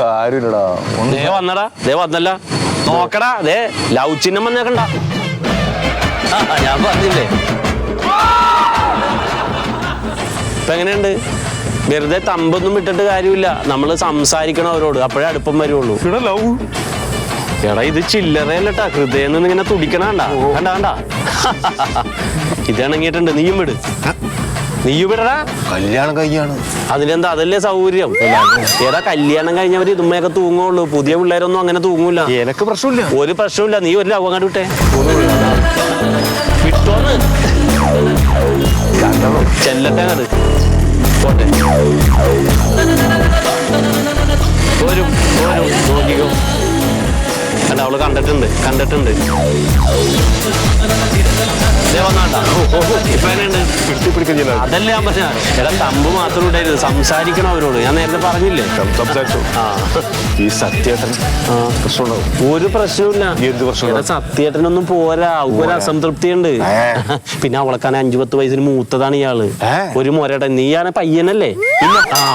കാര്യമില്ലടാ. ദേ വന്നടാ, ദേ വന്നല്ല, നോക്കടാ, ദേ ലവ് ചിഹ്നം വന്നേക്കണ്ട. ഞാൻ പറഞ്ഞില്ലേ. ഇപ്പൊ എങ്ങനെയുണ്ട്? വെറുതെ തമ്പൊന്നും ഇട്ടിട്ട് കാര്യമില്ല, നമ്മള് സംസാരിക്കണം അവരോട്, അപ്പോഴേ അടുപ്പം വരുള്ളൂ. എടാ ഇത് ചില്ലറയല്ലട്ടാ, ഹൃദയം ഇങ്ങനെ തുടിക്കണണ്ട, കണ്ട കണ്ട. ഇതാണെങ്കിട്ടുണ്ട്, നീയും വിട്, നീയും വിടടാ. കല്യാണം കഴിഞ്ഞാണ്. അതിലെന്താ, അതല്ലേ സൗകര്യം. ഏതാ കല്യാണം കഴിഞ്ഞവര് ഇതുമ്മയൊക്കെ തൂങ്ങുള്ളൂ, പുതിയ പിള്ളേരൊന്നും അങ്ങനെ തൂങ്ങൂല. എനിക്ക് പ്രശ്നമില്ല, ഒരു പ്രശ്നമില്ല. നീ ഒരു ലവ് അങ്ങോട്ട് വിട്ടേ, വിട്ടോന്ന് ചെല്ലട്ടെ അങ്ങോട്ട് പോട്ടെ. ഒരു നോക്കിക്കോ, കണ്ട അവള് കണ്ടിട്ടുണ്ട്. അതല്ലേ ഞാൻ പറഞ്ഞ, എടാ തമ്പ് മാത്രം ഇടരുത്, സംസാരിക്കണം അവരോട്. ഞാൻ നേരത്തെ പറഞ്ഞില്ലേ, സംസാരിച്ചു. ഈ സത്യേട്ടൻ പ്രശ്നമുണ്ടാവും. ഒരു പ്രശ്നമില്ല. സത്യേട്ടനൊന്നും പോരാ, ഒരു അസംതൃപ്തി ഉണ്ട്. പിന്നെ അവളെക്കാനെ 5-10 വയസ്സിന് മൂത്തതാണ് ഇയാള്. ഒരു മൊരടൻ. നീയാണ് പയ്യനല്ലേ.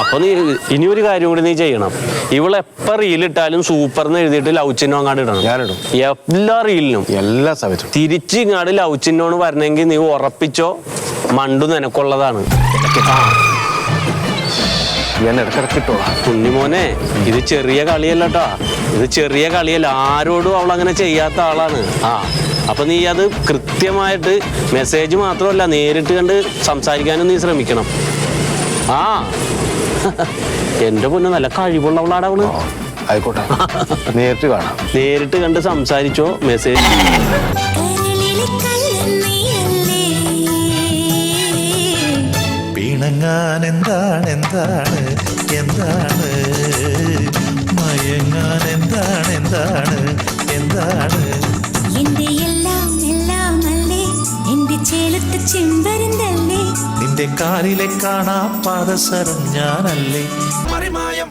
അപ്പൊ നീ ഇനി ഒരു കാര്യം കൂടി നീ ചെയ്യണം. ഇവളെപ്പ റീലിട്ടാലും സൂപ്പർന്ന് എഴുതിയിട്ട് ലവ് ചിഹ്നം അങ്ങാട് ഇടണം. ഞാനിടും എല്ലാ റീലിനും, എല്ലാ സമയത്തും. തിരിച്ച് ഇങ്ങാട് ലവ് ചിഹ്നോണ് വരണമെങ്കിൽ നീ ഉറപ്പിച്ചോ, മണ്ടു നിനക്കുള്ളതാണ്. ഞാൻ ഇടക്കിടക്കിട്ടോളാം. കുഞ്ഞിമോനെ, ഇത് ചെറിയ കളിയല്ലട്ടാ, ഇത് ചെറിയ കളിയല്ല. ആരോടും അവൾ അങ്ങനെ ചെയ്യാത്ത ആളാണ്. അപ്പൊ നീ അത് കൃത്യമായിട്ട് മെസ്സേജ് മാത്രമല്ല, നേരിട്ട് കണ്ട് സംസാരിക്കാനും നീ ശ്രമിക്കണം. എന്റെ പൊന്നു, നല്ല കഴിവുള്ളവളാണ് അവള്. ആയിക്കോട്ടെ, നേരിട്ട് കാണാം. നേരിട്ട് കണ്ട് സംസാരിച്ചോ, മെസ്സേജ്. പിണങ്ങാൻ എന്താണ് എന്താണ് എന്താണ്, മയങ്ങാൻ എന്താണ് എന്താണ് എന്താണ്. എന്റെ എല്ലാം എല്ലാം അല്ലേ, എന്റെ ചേലത്തെ ചെമ്പരുന്തല്ലേ, നിന്റെ കാലിലെ കാണാ പാദസരം ഞാനല്ലേ. മറിമായം